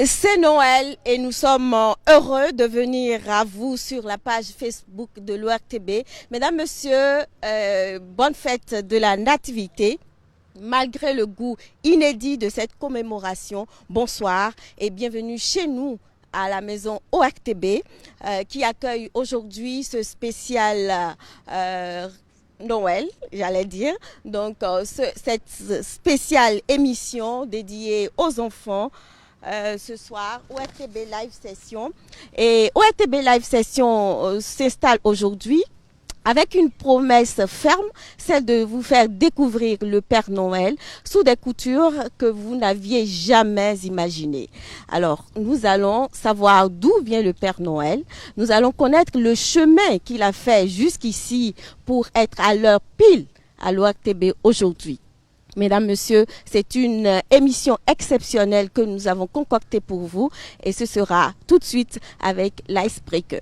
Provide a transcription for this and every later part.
C'est Noël et nous sommes heureux de venir à vous sur la page Facebook de l'ORTB. Mesdames, Messieurs, bonne fête de la Nativité. Malgré le goût inédit de cette commémoration, bonsoir et bienvenue chez nous à la maison ORTB qui accueille aujourd'hui ce spécial Noël, j'allais dire. Donc, cette spéciale émission dédiée aux enfants. Ce soir, ORTB Live Session. Et ORTB Live Session s'installe aujourd'hui avec une promesse ferme, celle de vous faire découvrir le Père Noël sous des coutures que vous n'aviez jamais imaginées. Alors, nous allons savoir d'où vient le Père Noël. Nous allons connaître le chemin qu'il a fait jusqu'ici pour être à l'heure pile à l'ORTB aujourd'hui. Mesdames, Messieurs, c'est une émission exceptionnelle que nous avons concoctée pour vous et ce sera tout de suite avec l'Icebreaker.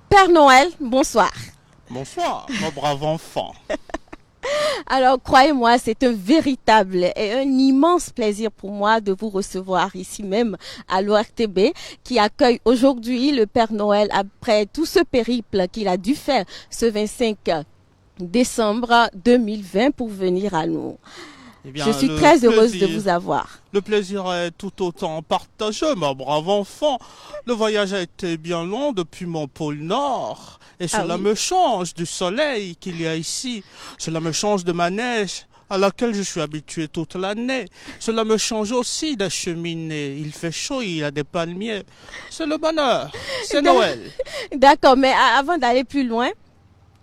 Père Noël, bonsoir. Bonsoir, mon brave enfant. Alors, croyez-moi, c'est un véritable et un immense plaisir pour moi de vous recevoir ici même à l'ORTB qui accueille aujourd'hui le Père Noël après tout ce périple qu'il a dû faire ce 25 décembre 2020 pour venir à nous. Eh bien, je suis très heureuse de vous avoir. Le plaisir est tout autant partagé, mon brave enfant. Le voyage a été bien long depuis mon pôle Nord. Et cela me change du soleil qu'il y a ici. Cela me change de ma neige à laquelle je suis habitué toute l'année. Cela me change aussi des cheminées. Il fait chaud, il y a des palmiers. C'est le bonheur. C'est Noël. D'accord, mais avant d'aller plus loin,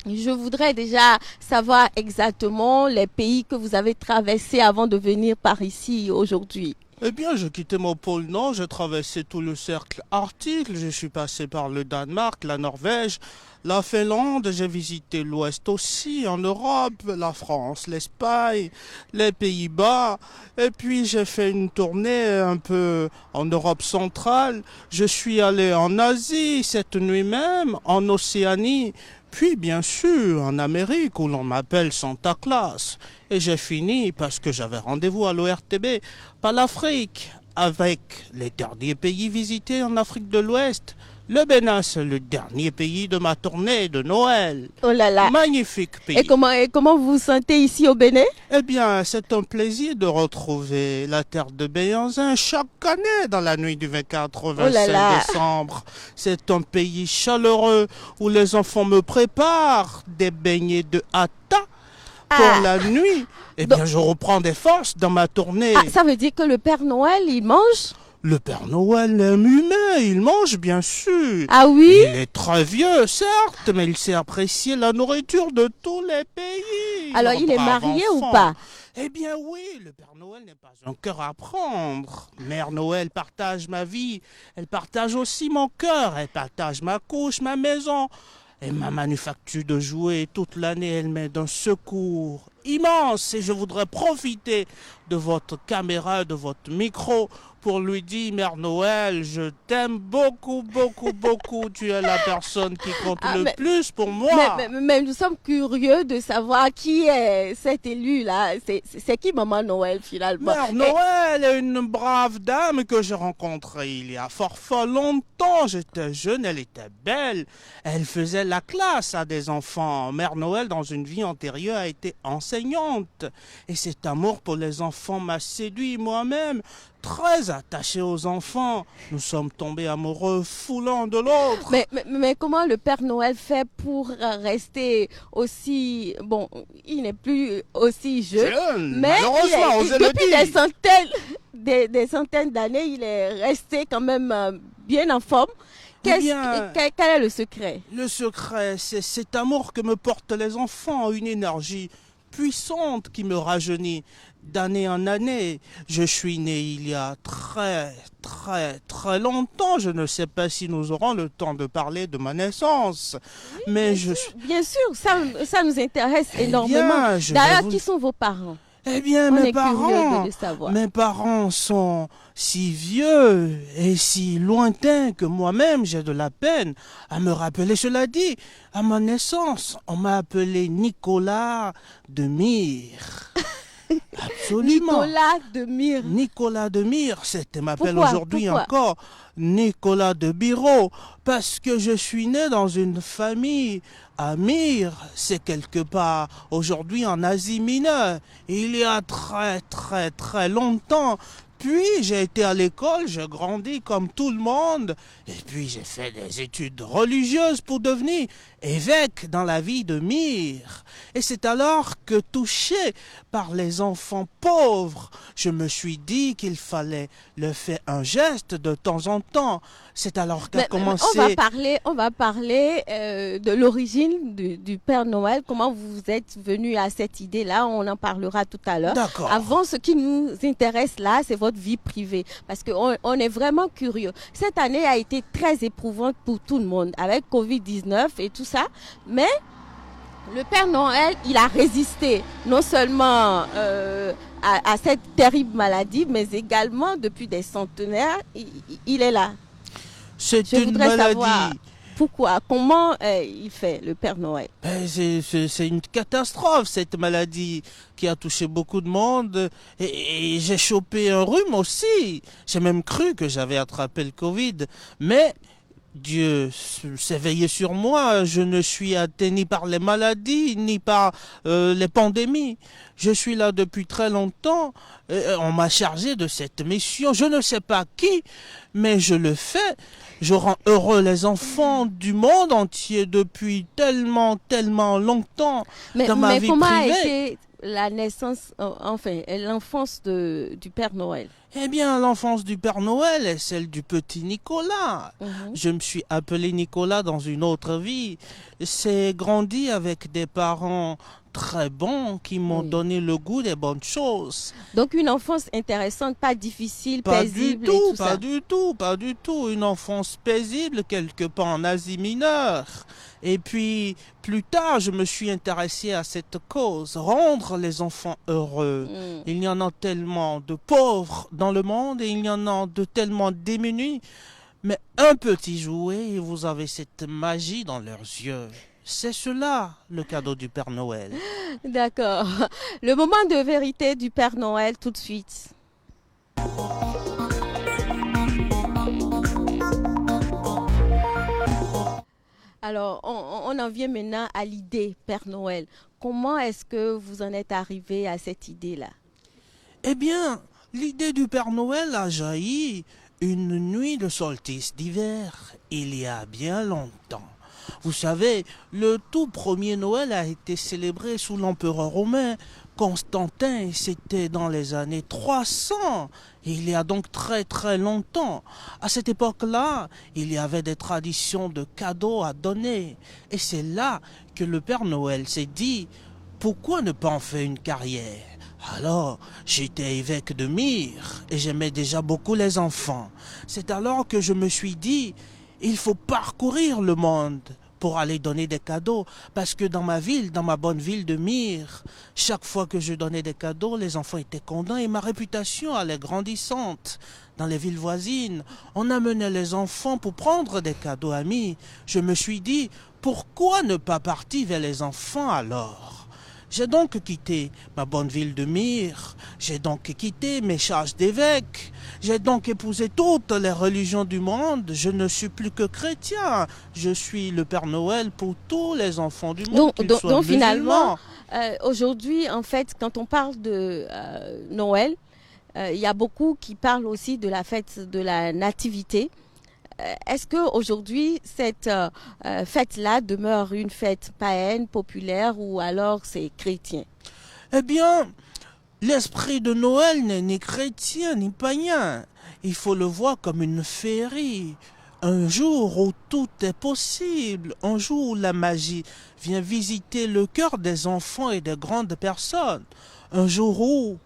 je voudrais déjà savoir exactement les pays que vous avez traversés avant de venir par ici aujourd'hui. Eh bien, j'ai quitté mon pôle Nord, j'ai traversé tout le cercle arctique, je suis passé par le Danemark, la Norvège, la Finlande, j'ai visité l'Ouest aussi, en Europe, la France, l'Espagne, les Pays-Bas, et puis j'ai fait une tournée un peu en Europe centrale, je suis allé en Asie cette nuit même, en Océanie, puis bien sûr en Amérique où l'on m'appelle Santa Claus. Et j'ai fini, parce que j'avais rendez-vous à l'ORTB, par l'Afrique, avec les derniers pays visités en Afrique de l'Ouest. Le Bénin, c'est le dernier pays de ma tournée de Noël. Oh là là. Magnifique pays. Et comment vous vous sentez ici au Bénin? Eh bien, c'est un plaisir de retrouver la terre de Béhanzin chaque année dans la nuit du 24 au 25 décembre. C'est un pays chaleureux où les enfants me préparent des beignets de hata pour la nuit. Eh bien, je reprends des forces dans ma tournée. Ah, ça veut dire que le Père Noël, il mange? Le Père Noël est humain, il mange bien sûr. Ah oui? Il est très vieux, certes, mais il sait apprécier la nourriture de tous les pays. Alors, il est marié ou pas? Eh bien oui, le Père Noël n'est pas un cœur à prendre. Mère Noël partage ma vie, elle partage aussi mon cœur, elle partage ma couche, ma maison. Et ma manufacture de jouets, toute l'année, elle m'aide d'un secours immense. Et je voudrais profiter de votre caméra, de votre micro, pour lui dire, Mère Noël, je t'aime beaucoup, beaucoup, beaucoup. Tu es la personne qui compte le plus pour moi. Mais nous sommes curieux de savoir qui est cet élu-là. C'est qui Maman Noël, finalement? Mère Noël est une brave dame que j'ai rencontrée il y a fort longtemps. J'étais jeune, elle était belle. Elle faisait la classe à des enfants. Mère Noël, dans une vie antérieure, a été enseignante. Et cet amour pour les enfants m'a séduit moi-même. Très attaché aux enfants. Nous sommes tombés amoureux fous l'un de l'autre. Mais comment le Père Noël fait pour rester aussi... Bon, il n'est plus aussi jeune. Mais depuis des centaines d'années, il est resté quand même bien en forme. Quel est le secret? Le secret, c'est cet amour que me portent les enfants, une énergie puissante qui me rajeunit d'année en année. Je suis né il y a très longtemps. Je ne sais pas si nous aurons le temps de parler de ma naissance. Oui, mais bien sûr, ça nous intéresse énormément. D'ailleurs, qui sont vos parents? Eh bien, On est curieux de le savoir. mes parents sont si vieux et si lointains que moi-même j'ai de la peine à me rappeler. Cela dit, à ma naissance, on m'a appelé Nicolas de Myre. Absolument. Nicolas de Myre. Nicolas de Myre, c'était m'appelle Pourquoi? aujourd'hui Pourquoi? encore Nicolas de Biro, parce que je suis né dans une famille à Myre, c'est quelque part aujourd'hui en Asie mineure, il y a très longtemps. Puis j'ai été à l'école, j'ai grandi comme tout le monde, et puis j'ai fait des études religieuses pour devenir évêque dans la vie de Myre. Et c'est alors que, touché par les enfants pauvres, je me suis dit qu'il fallait leur faire un geste de temps en temps. C'est alors qu'a commencé... On va parler de l'origine du Père Noël, comment vous êtes venu à cette idée-là, on en parlera tout à l'heure. D'accord. Avant, ce qui nous intéresse là, c'est votre vie privée, parce qu'on est vraiment curieux. Cette année a été très éprouvante pour tout le monde, avec Covid-19 et tout ça, mais le Père Noël, il a résisté, non seulement à cette terrible maladie, mais également depuis des centenaires, il est là. C'est Je une voudrais maladie. savoir pourquoi, comment il fait, le Père Noël. C'est une catastrophe, cette maladie qui a touché beaucoup de monde. Et j'ai chopé un rhume aussi. J'ai même cru que j'avais attrapé le Covid. Mais Dieu s'est veillé sur moi. Je ne suis atteint ni par les maladies, ni par les pandémies. Je suis là depuis très longtemps. On m'a chargé de cette mission. Je ne sais pas qui, mais je le fais. Je rends heureux les enfants du monde entier depuis tellement longtemps dans ma vie comment privée. a été la naissance, l'enfance du Père Noël? Eh bien, l'enfance du Père Noël est celle du petit Nicolas. Je me suis appelé Nicolas dans une autre vie. J'ai grandi avec des parents très bons qui m'ont donné le goût des bonnes choses. Donc une enfance intéressante, pas difficile, Pas paisible du tout, et tout pas ça. du tout, pas du tout. Une enfance paisible quelque part en Asie mineure. Et puis, plus tard, je me suis intéressé à cette cause, rendre les enfants heureux. Il y en a tellement de pauvres dans le monde et il y en a de tellement démunis. Mais un petit jouet et vous avez cette magie dans leurs yeux. C'est cela, le cadeau du Père Noël. D'accord. Le moment de vérité du Père Noël tout de suite. Alors, on en vient maintenant à l'idée Père Noël. Comment est-ce que vous en êtes arrivé à cette idée-là? Eh bien, l'idée du Père Noël a jailli une nuit de solstice d'hiver, il y a bien longtemps. Vous savez, le tout premier Noël a été célébré sous l'empereur romain Constantin, c'était dans les années 300, il y a donc très longtemps. À cette époque-là, il y avait des traditions de cadeaux à donner. Et c'est là que le Père Noël s'est dit, pourquoi ne pas en faire une carrière? Alors, j'étais évêque de Myre et j'aimais déjà beaucoup les enfants. C'est alors que je me suis dit, il faut parcourir le monde pour aller donner des cadeaux. Parce que dans ma ville, dans ma bonne ville de Myre, chaque fois que je donnais des cadeaux, les enfants étaient contents et ma réputation allait grandissante. Dans les villes voisines, on amenait les enfants pour prendre des cadeaux amis. Je me suis dit, pourquoi ne pas partir vers les enfants alors? J'ai donc quitté ma bonne ville de Myre, j'ai donc quitté mes charges d'évêque, j'ai donc épousé toutes les religions du monde, je ne suis plus que chrétien, je suis le Père Noël pour tous les enfants du monde, qu'ils soient donc finalement, musulmans. aujourd'hui, en fait, quand on parle de Noël, il y a beaucoup qui parlent aussi de la fête de la Nativité. Est-ce qu'aujourd'hui, cette fête-là demeure une fête païenne, populaire, ou alors c'est chrétien? Eh bien, l'esprit de Noël n'est ni chrétien ni païen. Il faut le voir comme une féerie. Un jour où tout est possible, un jour où la magie vient visiter le cœur des enfants et des grandes personnes, un jour où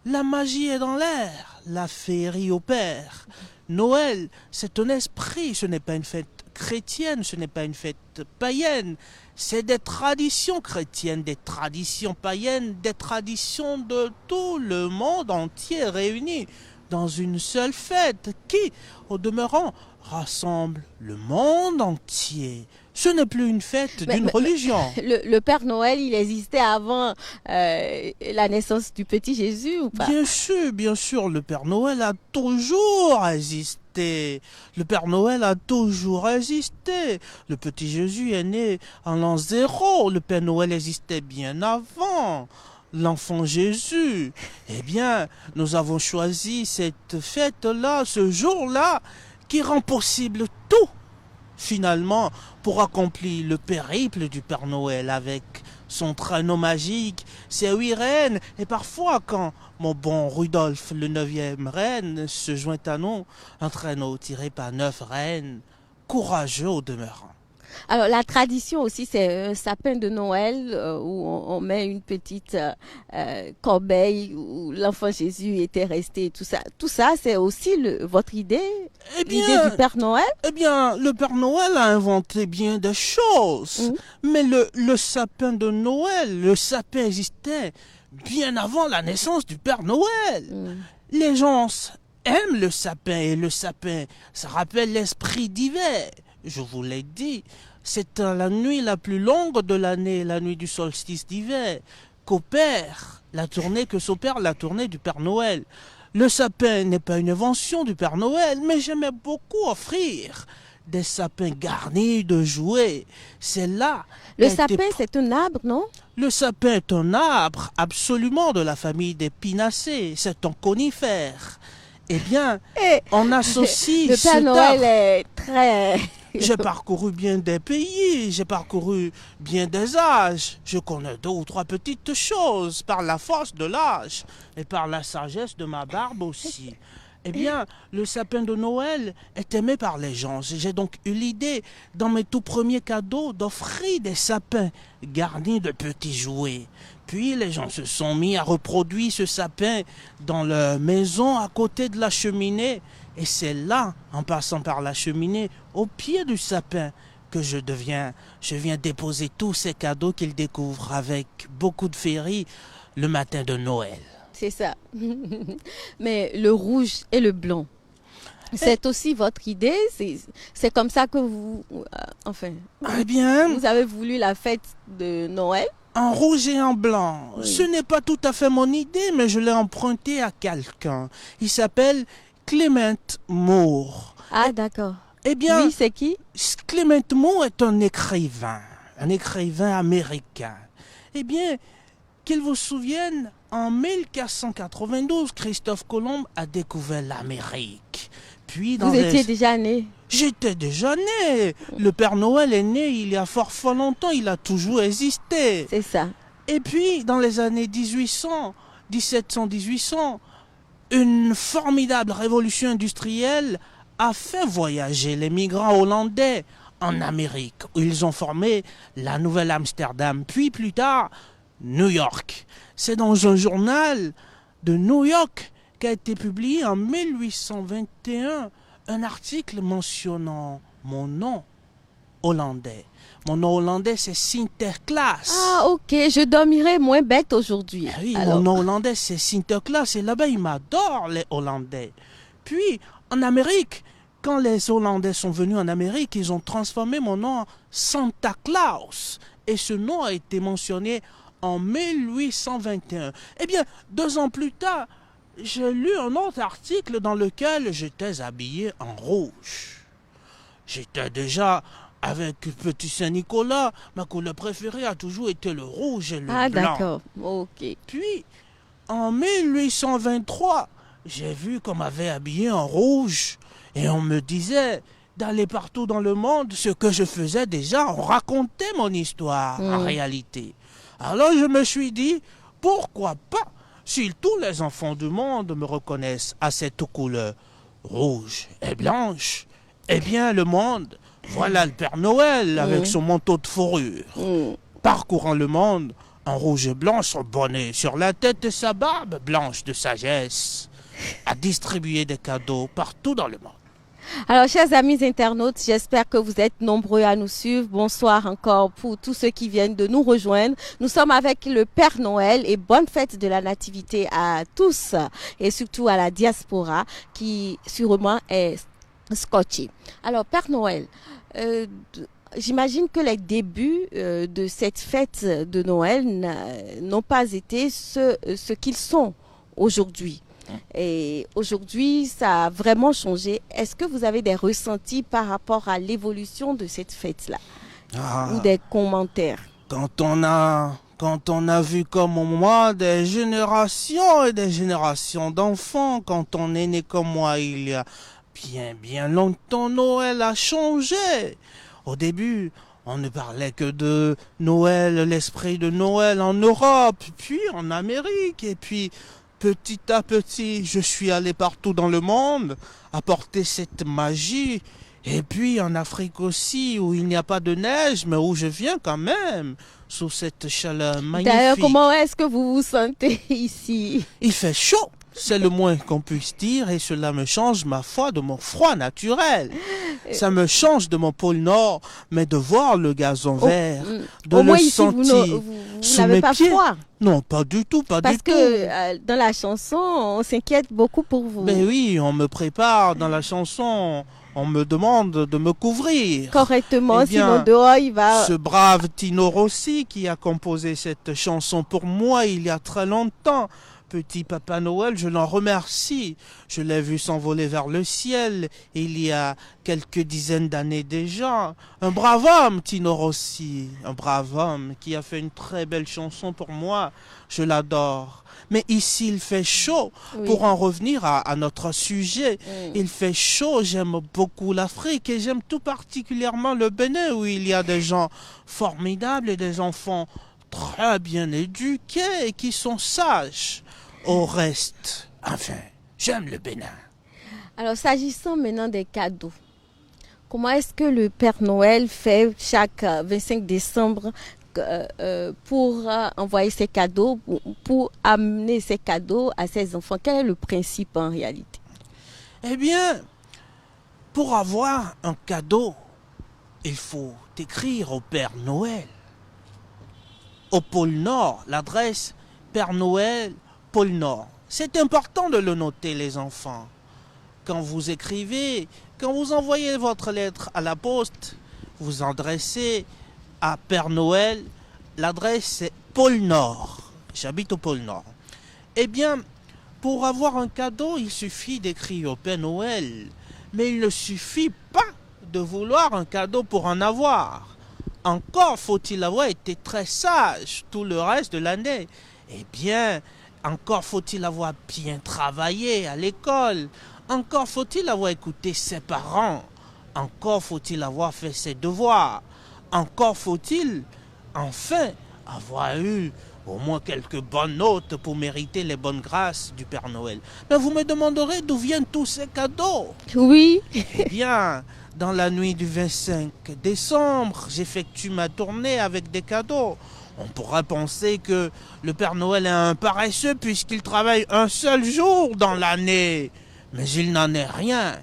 la magie est dans l'air, la féerie opère. Noël, c'est un esprit, ce n'est pas une fête chrétienne, ce n'est pas une fête païenne. C'est des traditions chrétiennes, des traditions païennes, des traditions de tout le monde entier réunies dans une seule fête qui, au demeurant, rassemble le monde entier. Ce n'est plus une fête d'une religion. Le Père Noël, il existait avant la naissance du petit Jésus ou pas? Bien sûr, le Père Noël a toujours existé. Le Père Noël a toujours existé. Le petit Jésus est né en l'an 0. Le Père Noël existait bien avant. L'enfant Jésus. Eh bien, nous avons choisi cette fête-là, ce jour-là, qui rend possible tout, finalement, pour accomplir le périple du Père Noël avec son traîneau magique, ses 8 reines, et parfois quand mon bon Rudolph, le 9e reine, se joint à nous, un traîneau tiré par 9 reines, courageux au demeurant. Alors, la tradition aussi, c'est un sapin de Noël où on met une petite corbeille où l'enfant Jésus était resté, tout ça. Tout ça, c'est aussi votre idée, l'idée du Père Noël? Eh bien, le Père Noël a inventé bien des choses. Mais le sapin de Noël, le sapin existait bien avant la naissance du Père Noël. Les gens aiment le sapin et le sapin, ça rappelle l'esprit d'hiver. Je vous l'ai dit, c'est la nuit la plus longue de l'année, la nuit du solstice d'hiver, que s'opère la tournée du Père Noël. Le sapin n'est pas une invention du Père Noël, mais j'aimais beaucoup offrir des sapins garnis de jouets. C'est là. Le sapin, c'est un arbre, non? Le sapin est un arbre, absolument de la famille des pinacées. C'est un conifère. Eh bien, on associe le Père Noël est très... J'ai parcouru bien des pays, j'ai parcouru bien des âges. Je connais 2 ou 3 petites choses par la force de l'âge et par la sagesse de ma barbe aussi. Eh bien, le sapin de Noël est aimé par les gens. J'ai donc eu l'idée, dans mes tout premiers cadeaux, d'offrir des sapins garnis de petits jouets. Puis les gens se sont mis à reproduire ce sapin dans leur maison à côté de la cheminée. Et c'est là, en passant par la cheminée, au pied du sapin, que je viens déposer tous ces cadeaux qu'ils découvrent avec beaucoup de féerie le matin de Noël. C'est ça. Mais le rouge et le blanc, c'est aussi votre idée? C'est comme ça que vous... eh bien, vous avez voulu la fête de Noël? En rouge et en blanc. Oui. Ce n'est pas tout à fait mon idée, mais je l'ai emprunté à quelqu'un. Il s'appelle Clement Moore. Ah, d'accord. Eh bien, oui, c'est qui? Clement Moore est un écrivain américain. Eh bien, qu'il vous souvienne, en 1492, Christophe Colomb a découvert l'Amérique. Puis vous étiez déjà né? J'étais déjà né. Le Père Noël est né il y a fort longtemps, il a toujours existé. C'est ça. Et puis, dans les années 1700-1800, une formidable révolution industrielle a fait voyager les migrants hollandais en Amérique, où ils ont formé la Nouvelle Amsterdam, puis plus tard, New York. C'est dans un journal de New York qu'a été publié en 1821 un article mentionnant mon nom hollandais. Mon nom hollandais, c'est Sinterklaas. Ah, ok, je dormirai moins bête aujourd'hui. Oui, mon nom hollandais, c'est Sinterklaas. Et là-bas, ils m'adorent, les Hollandais. Puis, en Amérique, quand les Hollandais sont venus en Amérique, ils ont transformé mon nom en Santa Claus. Et ce nom a été mentionné en 1821. Eh bien, 2 ans plus tard, j'ai lu un autre article dans lequel j'étais habillé en rouge. J'étais déjà avec Petit Saint-Nicolas. Ma couleur préférée a toujours été le rouge et le blanc. Ah, d'accord. Ok. Puis, en 1823, j'ai vu qu'on m'avait habillé en rouge et on me disait d'aller partout dans le monde. Ce que je faisais déjà, on racontait mon histoire en réalité. Alors je me suis dit, pourquoi pas? Si tous les enfants du monde me reconnaissent à cette couleur rouge et blanche, eh bien le monde, voilà le Père Noël avec son manteau de fourrure, parcourant le monde en rouge et blanc, son bonnet sur la tête et sa barbe blanche de sagesse, à distribuer des cadeaux partout dans le monde. Alors, chers amis internautes, j'espère que vous êtes nombreux à nous suivre. Bonsoir encore pour tous ceux qui viennent de nous rejoindre. Nous sommes avec le Père Noël et bonne fête de la Nativité à tous et surtout à la diaspora qui sûrement est scotché. Alors, Père Noël, j'imagine que les débuts de cette fête de Noël n'ont pas été ce qu'ils sont aujourd'hui. Et aujourd'hui, ça a vraiment changé. Est-ce que vous avez des ressentis par rapport à l'évolution de cette fête-là ou des commentaires? Quand on a vu comme moi des générations et des générations d'enfants, quand on est né comme moi il y a bien longtemps, Noël a changé. Au début, on ne parlait que de Noël, l'esprit de Noël en Europe, puis en Amérique, et puis petit à petit, je suis allé partout dans le monde apporter cette magie. Et puis en Afrique aussi, où il n'y a pas de neige, mais où je viens quand même, sous cette chaleur magnifique. D'ailleurs, comment est-ce que vous vous sentez ici? Il fait chaud, c'est le moins qu'on puisse dire, et cela me change, ma foi, de mon froid naturel. Ça me change de mon pôle Nord, mais de voir le gazon vert, de au le moins ici, sentir vous sous n'avez mes pas pieds. froid. Non, pas du tout, pas Parce du tout. que dans la chanson, on s'inquiète beaucoup pour vous. Mais oui, on me prépare dans la chanson, on me demande de me couvrir. Correctement, Eh bien, sinon dehors, il va... Ce brave Tino Rossi qui a composé cette chanson pour moi il y a très longtemps. Petit Papa Noël, je l'en remercie. Je l'ai vu s'envoler vers le ciel il y a quelques dizaines d'années déjà. Un brave homme, Tino Rossi. Un brave homme qui a fait une très belle chanson pour moi. Je l'adore. Mais ici, il fait chaud. Oui. Pour en revenir à notre sujet, il fait chaud. J'aime beaucoup l'Afrique et j'aime tout particulièrement le Bénin où il y a des gens formidables et des enfants très bien éduqués et qui sont sages. Au reste, enfin, j'aime le Bénin. Alors, s'agissant maintenant des cadeaux, comment est-ce que le Père Noël fait chaque 25 décembre pour envoyer ses cadeaux, pour amener ses cadeaux à ses enfants? Quel est le principe en réalité? Eh bien, pour avoir un cadeau, il faut écrire au Père Noël. Au pôle Nord, l'adresse Père Noël, pôle Nord. C'est important de le noter, les enfants. Quand vous écrivez, quand vous envoyez votre lettre à la poste, vous adressez à Père Noël. L'adresse c'est pôle Nord. J'habite au pôle Nord. Eh bien, pour avoir un cadeau, il suffit d'écrire au Père Noël. Mais il ne suffit pas de vouloir un cadeau pour en avoir. Encore faut-il avoir été très sage tout le reste de l'année. Eh bien, encore faut-il avoir bien travaillé à l'école. Encore faut-il avoir écouté ses parents. Encore faut-il avoir fait ses devoirs. Encore faut-il, enfin, avoir eu au moins quelques bonnes notes pour mériter les bonnes grâces du Père Noël. Mais vous me demanderez d'où viennent tous ces cadeaux. Oui. Eh bien, dans la nuit du 25 décembre, j'effectue ma tournée avec des cadeaux. On pourrait penser que le Père Noël est un paresseux puisqu'il travaille un seul jour dans l'année. Mais il n'en est rien.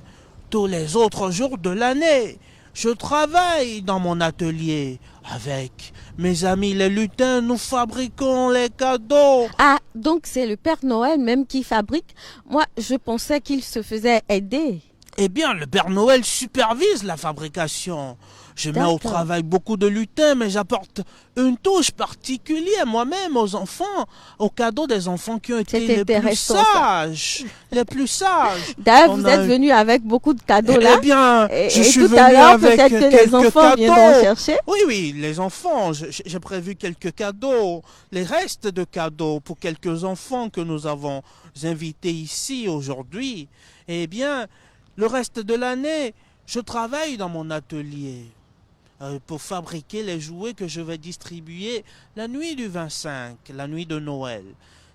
Tous les autres jours de l'année, je travaille dans mon atelier. Avec mes amis les lutins, nous fabriquons les cadeaux. Ah, donc c'est le Père Noël même qui fabrique. Moi, je pensais qu'il se faisait aider. Eh bien, le Père Noël supervise la fabrication. Je mets au travail beaucoup de lutins, mais j'apporte une touche particulière moi-même aux enfants, aux cadeaux des enfants qui ont été les plus sages. Les plus sages. D'ailleurs, vous êtes venu avec beaucoup de cadeaux là. Eh bien, je suis tout venu à l'heure, avec peut-être que les enfants cadeaux. viendront chercher. Oui, les enfants. J'ai prévu quelques cadeaux, les restes de cadeaux pour quelques enfants que nous avons invités ici aujourd'hui. Eh bien, le reste de l'année, je travaille dans mon atelier pour fabriquer les jouets que je vais distribuer la nuit du 25, la nuit de Noël.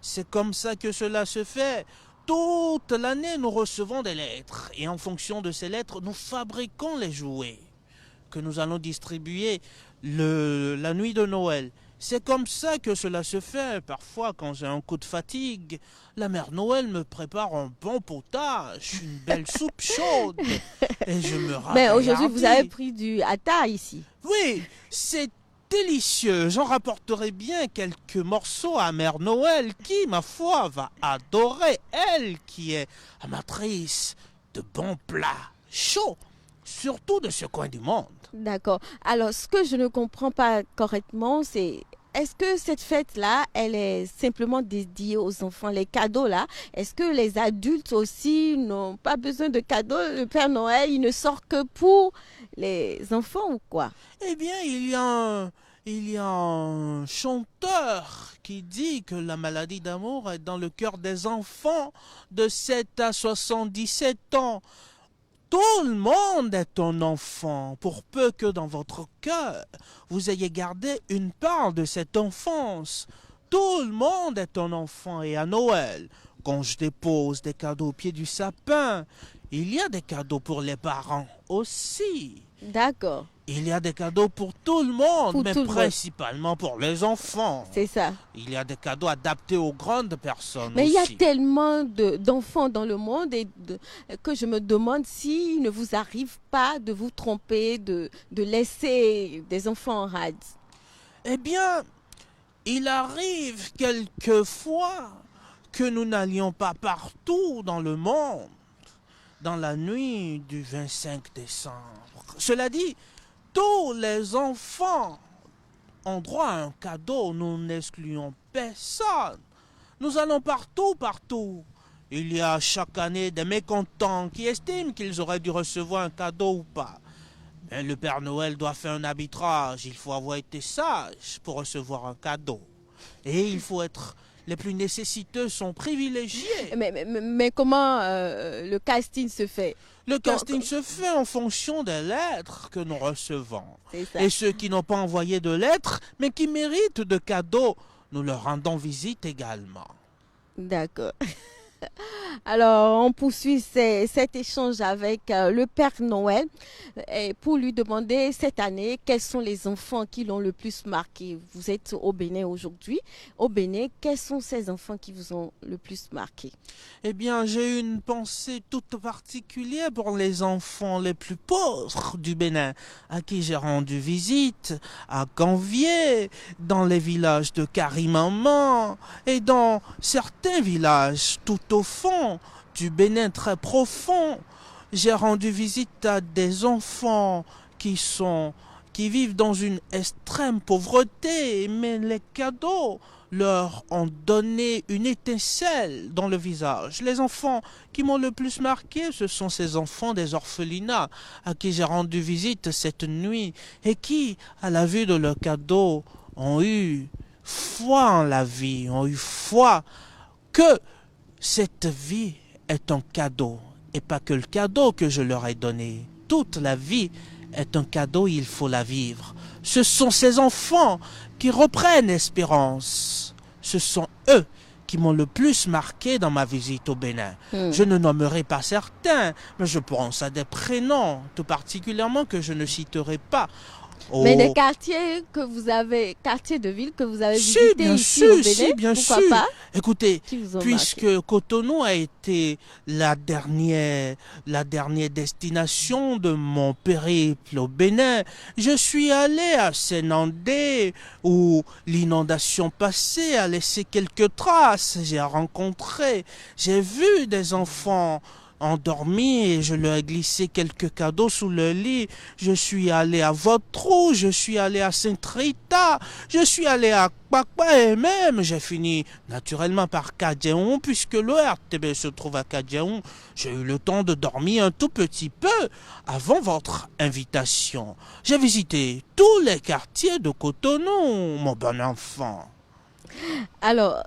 C'est comme ça que cela se fait. Toute l'année, nous recevons des lettres et en fonction de ces lettres, nous fabriquons les jouets que nous allons distribuer la nuit de Noël. C'est comme ça que cela se fait. Parfois, quand j'ai un coup de fatigue, la mère Noël me prépare un bon potage, une belle soupe chaude, et je me Mais réveille aujourd'hui, vous hardi. avez pris du hata ici. Oui, c'est délicieux. J'en rapporterai bien quelques morceaux à mère Noël qui, ma foi, va adorer, elle qui est amatrice de bons plats chauds, surtout de ce coin du monde. D'accord. Alors, ce que je ne comprends pas correctement, c'est est-ce que cette fête-là, elle est simplement dédiée aux enfants, les cadeaux là? Est-ce que les adultes aussi n'ont pas besoin de cadeaux? Le Père Noël, il ne sort que pour les enfants ou quoi? Eh bien, il y a un chanteur qui dit que la maladie d'amour est dans le cœur des enfants de 7 à 77 ans. Tout le monde est un enfant, pour peu que dans votre cœur, vous ayez gardé une part de cette enfance. Tout le monde est un enfant et à Noël, quand je dépose des cadeaux au pied du sapin, il y a des cadeaux pour les parents aussi. D'accord, Il y a des cadeaux pour tout le monde, pour mais tout le monde. principalement pour les enfants. C'est ça. Il y a des cadeaux adaptés aux grandes personnes Mais il y a aussi. tellement d'enfants dans le monde que je me demande s'il ne vous arrive pas de vous tromper, de laisser des enfants en rade. Eh bien, il arrive quelquefois que nous n'allions pas partout dans le monde dans la nuit du 25 décembre. Cela dit, tous les enfants ont droit à un cadeau, nous n'excluons personne. Nous allons partout, partout. Il y a chaque année des mécontents qui estiment qu'ils auraient dû recevoir un cadeau ou pas. Mais le Père Noël doit faire un arbitrage. Il faut avoir été sage pour recevoir un cadeau. Et il faut être... Les plus nécessiteux sont privilégiés. Mais comment le casting se fait? Le casting se fait en fonction des lettres que nous recevons. C'est ça. Et ceux qui n'ont pas envoyé de lettres, mais qui méritent de cadeaux, nous leur rendons visite également. D'accord. Alors, on poursuit cet échange avec le Père Noël et pour lui demander cette année quels sont les enfants qui l'ont le plus marqué. Vous êtes au Bénin aujourd'hui. Au Bénin, quels sont ces enfants qui vous ont le plus marqué? Eh bien, j'ai une pensée toute particulière pour les enfants les plus pauvres du Bénin, à qui j'ai rendu visite, à Canvier, dans les villages de Karimaman et dans certains villages tout au fond du Bénin très profond. J'ai rendu visite à des enfants qui vivent dans une extrême pauvreté, mais les cadeaux leur ont donné une étincelle dans le visage. Les enfants qui m'ont le plus marqué, ce sont ces enfants des orphelinats à qui j'ai rendu visite cette nuit et qui, à la vue de leurs cadeaux, ont eu foi en la vie, ont eu foi que cette vie est un cadeau et pas que le cadeau que je leur ai donné. Toute la vie est un cadeau, il faut la vivre. Ce sont ces enfants qui reprennent espérance. Ce sont eux qui m'ont le plus marqué dans ma visite au Bénin. Je ne nommerai pas certains, mais je pense à des prénoms, tout particulièrement que je ne citerai pas. Mais des quartiers que vous avez, quartiers de ville que vous avez Si, visités bien ici sûr, au Bénin, si, bien pourquoi sûr. pas? Écoutez, Qui vous ont puisque marqué? Cotonou a été la dernière destination de mon périple au Bénin, je suis allé à Sénandé où l'inondation passée a laissé quelques traces. J'ai vu des enfants endormis et je leur ai glissé quelques cadeaux sous le lit. Je suis allé à Votrou, je suis allé à Saint-Rita, je suis allé à Kpakpa et même j'ai fini naturellement par Kadjeon puisque l'ORTB se trouve à Kadjeon. J'ai eu le temps de dormir un tout petit peu avant votre invitation. J'ai visité tous les quartiers de Cotonou, mon bon enfant. Alors,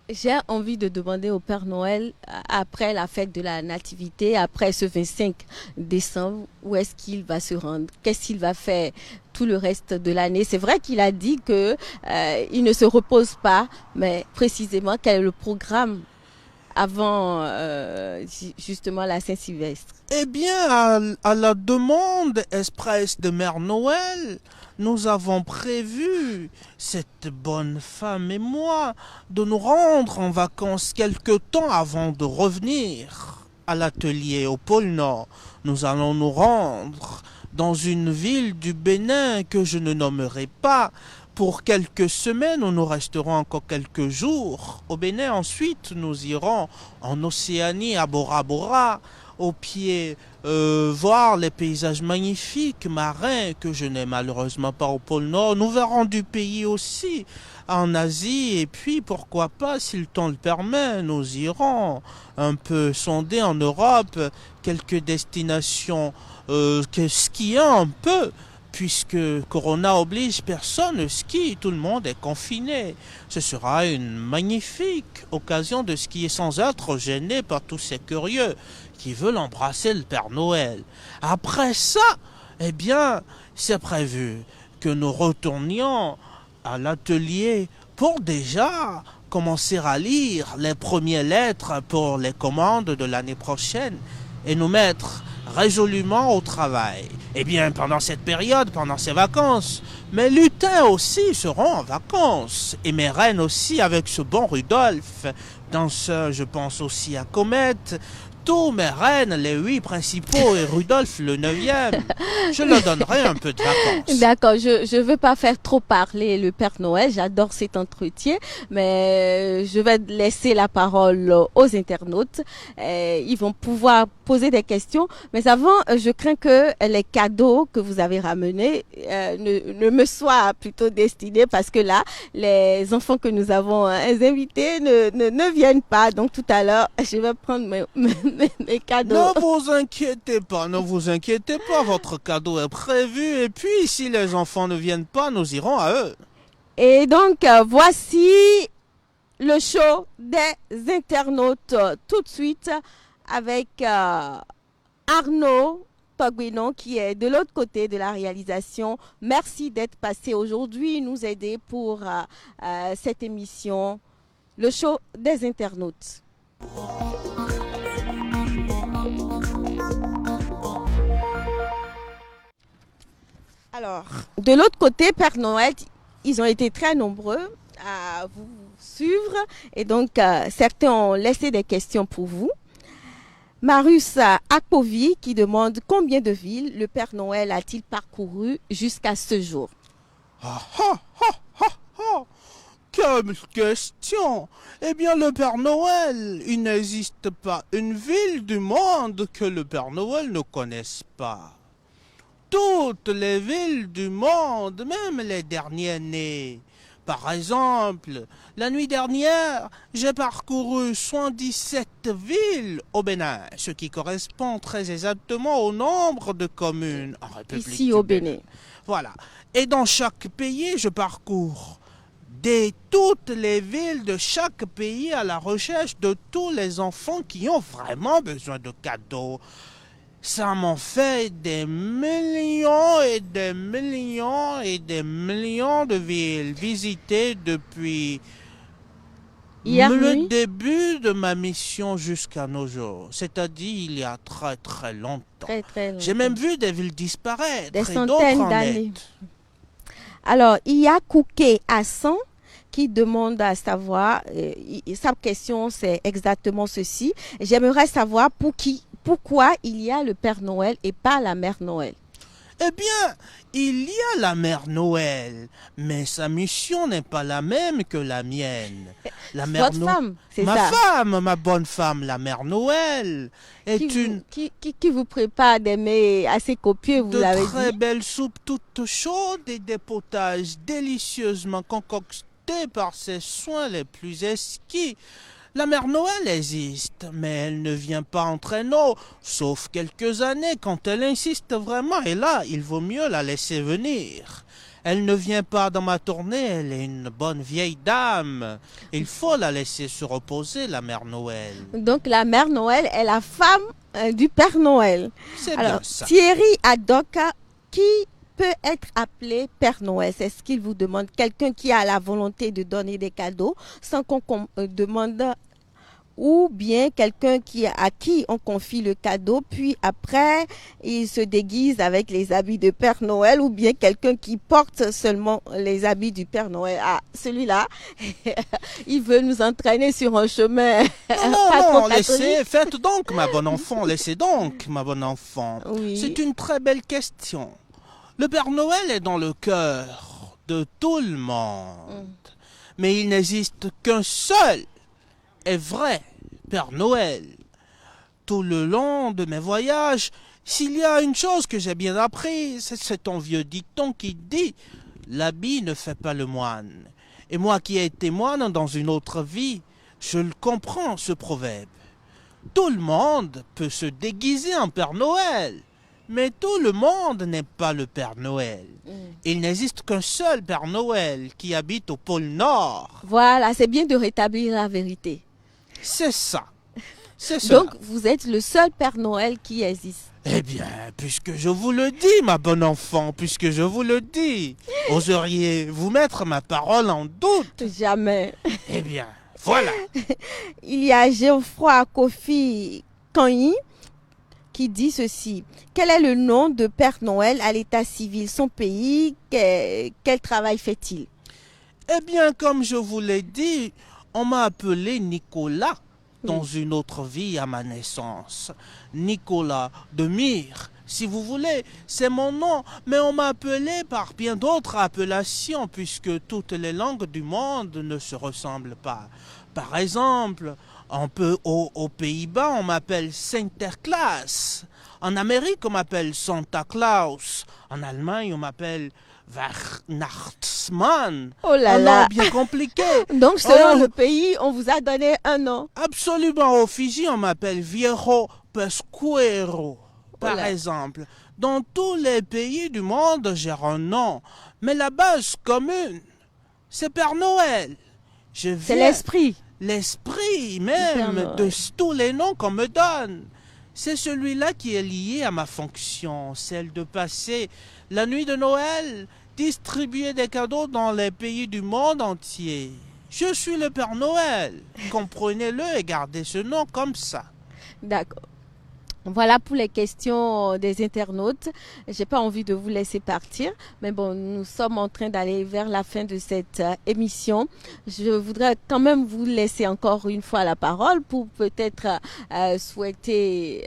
j'ai envie de demander au Père Noël, après la fête de la Nativité, après ce 25 décembre, où est-ce qu'il va se rendre? Qu'est-ce qu'il va faire tout le reste de l'année? C'est vrai qu'il a dit que il ne se repose pas, mais précisément, quel est le programme avant justement la Saint-Sylvestre? Eh bien, à la demande expresse de Mère Noël, nous avons prévu, cette bonne femme et moi, de nous rendre en vacances quelque temps avant de revenir à l'atelier au pôle Nord. Nous allons nous rendre dans une ville du Bénin que je ne nommerai pas. Pour quelques semaines, où nous resterons encore quelques jours au Bénin. Ensuite, nous irons en Océanie, à Bora Bora, au pied, voir les paysages magnifiques marins que je n'ai malheureusement pas au pôle Nord. Nous verrons du pays aussi en Asie, et puis pourquoi pas, si le temps le permet, nous irons un peu sonder en Europe quelques destinations skiant un peu, puisque Corona oblige, personne ne skie, tout le monde est confiné. Ce sera une magnifique occasion de skier sans être gêné par tous ces curieux qui veulent embrasser le Père Noël. Après ça, eh bien, c'est prévu que nous retournions à l'atelier pour déjà commencer à lire les premières lettres pour les commandes de l'année prochaine et nous mettre résolument au travail. Eh bien, pendant cette période, pendant ces vacances, mes lutins aussi seront en vacances. Et mes reines aussi, avec ce bon Rudolph. Danseur, je pense aussi à Comète. Tous mes reines, les 8 principaux et Rudolph le 9e, je leur donnerai un peu de vacances. D'accord, je veux pas faire trop parler le Père Noël, j'adore cet entretien, mais je vais laisser la parole aux internautes. Ils vont pouvoir poser des questions, mais avant, je crains que les cadeaux que vous avez ramenés ne me soient plutôt destinés, parce que là, les enfants que nous avons invités ne viennent pas. Donc tout à l'heure, je vais prendre mes cadeaux. Ne vous inquiétez pas, votre cadeau est prévu, et puis si les enfants ne viennent pas, nous irons à eux. Et donc, voici le show des internautes, tout de suite avec Arnaud Pogbinon qui est de l'autre côté de la réalisation. Merci d'être passé aujourd'hui, nous aider pour cette émission, le show des internautes. Alors, de l'autre côté, Père Noël, ils ont été très nombreux à vous suivre et donc certains ont laissé des questions pour vous. Marius Akpovi qui demande combien de villes le Père Noël a-t-il parcouru jusqu'à ce jour? Ah ah ah ah ah! Quelle question! Eh bien, le Père Noël, il n'existe pas une ville du monde que le Père Noël ne connaisse pas. Toutes les villes du monde, même les dernières nées. Par exemple, la nuit dernière, j'ai parcouru 77 villes au Bénin, ce qui correspond très exactement au nombre de communes en République ici du au Bénin. Voilà. Et dans chaque pays, je parcours toutes les villes de chaque pays à la recherche de tous les enfants qui ont vraiment besoin de cadeaux. Ça m'en fait des millions et des millions et des millions de villes visitées depuis le début de ma mission jusqu'à nos jours. C'est-à-dire il y a très très longtemps. Très, très longtemps. J'ai même vu des villes disparaître. Des centaines d'années. Alors, il y a Kouké Hassan qui demande à savoir, sa question c'est exactement ceci. J'aimerais savoir pourquoi il y a le Père Noël et pas la Mère Noël. Eh bien, il y a la Mère Noël, mais sa mission n'est pas la même que la mienne. Votre femme, c'est ça? Ma femme, ma bonne femme, la Mère Noël, est qui vous prépare des mets assez copieux, vous l'avez dit. De très belles soupes toutes chaudes et des potages délicieusement concoctés par ses soins les plus exquis. La Mère Noël existe, mais elle ne vient pas en traîneau, sauf quelques années quand elle insiste vraiment, et là, il vaut mieux la laisser venir. Elle ne vient pas dans ma tournée, elle est une bonne vieille dame. Il faut la laisser se reposer, la Mère Noël. Donc la Mère Noël est la femme du Père Noël. C'est bien ça. Thierry Adoka, qui peut être appelé Père Noël? C'est ce qu'il vous demande. Quelqu'un qui a la volonté de donner des cadeaux sans qu'on demande ou bien quelqu'un à qui on confie le cadeau, puis après, il se déguise avec les habits de Père Noël, ou bien quelqu'un qui porte seulement les habits du Père Noël. Ah, celui-là, il veut nous entraîner sur un chemin. Non, laissez, faites donc, ma bonne enfant, laissez donc, ma bonne enfant. Oui. C'est une très belle question. Le Père Noël est dans le cœur de tout le monde. Mais il n'existe qu'un seul et vrai Père Noël. Tout le long de mes voyages, s'il y a une chose que j'ai bien appris, c'est un vieux dicton qui dit « L'habit ne fait pas le moine ». Et moi qui ai été moine dans une autre vie, je le comprends ce proverbe. Tout le monde peut se déguiser en Père Noël, mais tout le monde n'est pas le Père Noël. Il n'existe qu'un seul Père Noël qui habite au pôle Nord. Voilà, c'est bien de rétablir la vérité. C'est ça. C'est ça. Donc, vous êtes le seul Père Noël qui existe. Eh bien, puisque je vous le dis, ma bonne enfant, puisque je vous le dis, oseriez-vous mettre ma parole en doute? Jamais. Eh bien, voilà. Il y a Geoffroy Kofi Kanyi qui dit ceci. Quel est le nom de Père Noël à l'état civil, son pays, quel travail fait-il? Eh bien, comme je vous l'ai dit, on m'a appelé Nicolas dans une autre vie à ma naissance. Nicolas de Myre, si vous voulez, c'est mon nom, mais on m'a appelé par bien d'autres appellations puisque toutes les langues du monde ne se ressemblent pas. Par exemple, aux Pays-Bas, on m'appelle Sinterklaas. En Amérique, on m'appelle Santa Claus. En Allemagne, on m'appelle Weihnachtsmann. Oh là un là. nom bien compliqué. Donc, selon le pays, on vous a donné un nom. Absolument. Au Fidji, on m'appelle Viejo Pesquero, par là. exemple. Dans tous les pays du monde, j'ai un nom. Mais la base commune, c'est Père Noël. C'est l'esprit. L'esprit même de tous les noms qu'on me donne. C'est celui-là qui est lié à ma fonction, celle de passer la nuit de Noël, distribuer des cadeaux dans les pays du monde entier. Je suis le Père Noël, comprenez-le et gardez ce nom comme ça. D'accord. Voilà pour les questions des internautes. J'ai pas envie de vous laisser partir, mais bon, nous sommes en train d'aller vers la fin de cette émission. Je voudrais quand même vous laisser encore une fois la parole pour peut-être souhaiter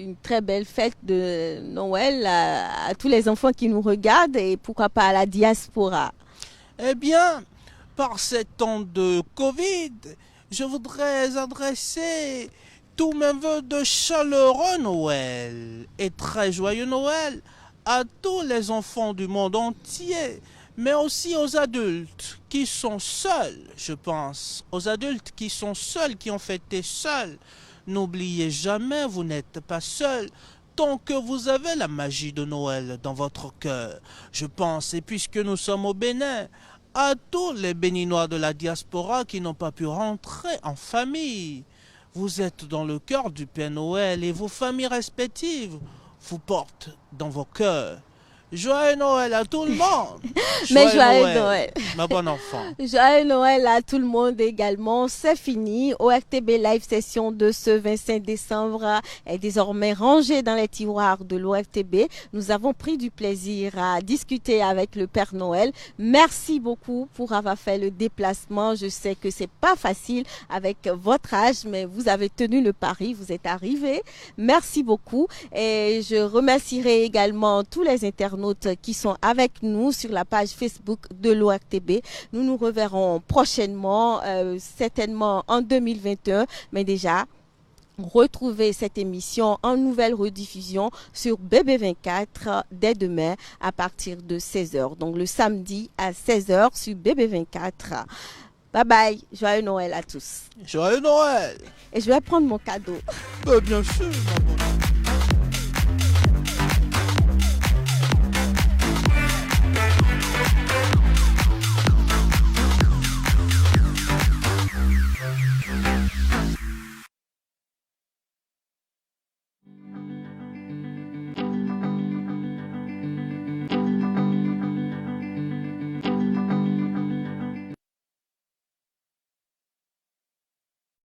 une très belle fête de Noël à tous les enfants qui nous regardent et pourquoi pas à la diaspora. Eh bien, par ces temps de Covid, je voudrais adresser tous mes vœux de chaleureux Noël et très joyeux Noël à tous les enfants du monde entier, mais aussi aux adultes qui sont seuls, je pense, aux adultes qui sont seuls, qui ont fêté seuls. N'oubliez jamais, vous n'êtes pas seuls tant que vous avez la magie de Noël dans votre cœur. Je pense, et puisque nous sommes au Bénin, à tous les Béninois de la diaspora qui n'ont pas pu rentrer en famille. Vous êtes dans le cœur du Père Noël et vos familles respectives vous portent dans vos cœurs. Joyeux Noël à tout le monde. Mais joyeux Noël. Ma bonne enfant. Joyeux Noël à tout le monde également. C'est fini. ORTB Live Session de ce 25 décembre est désormais rangée dans les tiroirs de l'ORTB. Nous avons pris du plaisir à discuter avec le Père Noël. Merci beaucoup pour avoir fait le déplacement. Je sais que c'est pas facile avec votre âge, mais vous avez tenu le pari. Vous êtes arrivé. Merci beaucoup. Et je remercierai également tous les internautes qui sont avec nous sur la page Facebook de l'ORTB. Nous nous reverrons prochainement, certainement en 2021, mais déjà, retrouvez cette émission en nouvelle rediffusion sur BB24 dès demain à partir de 16h. Donc le samedi à 16h sur BB24. Bye bye, joyeux Noël à tous. Joyeux Noël. Et je vais prendre mon cadeau. Bien sûr, ma bonne.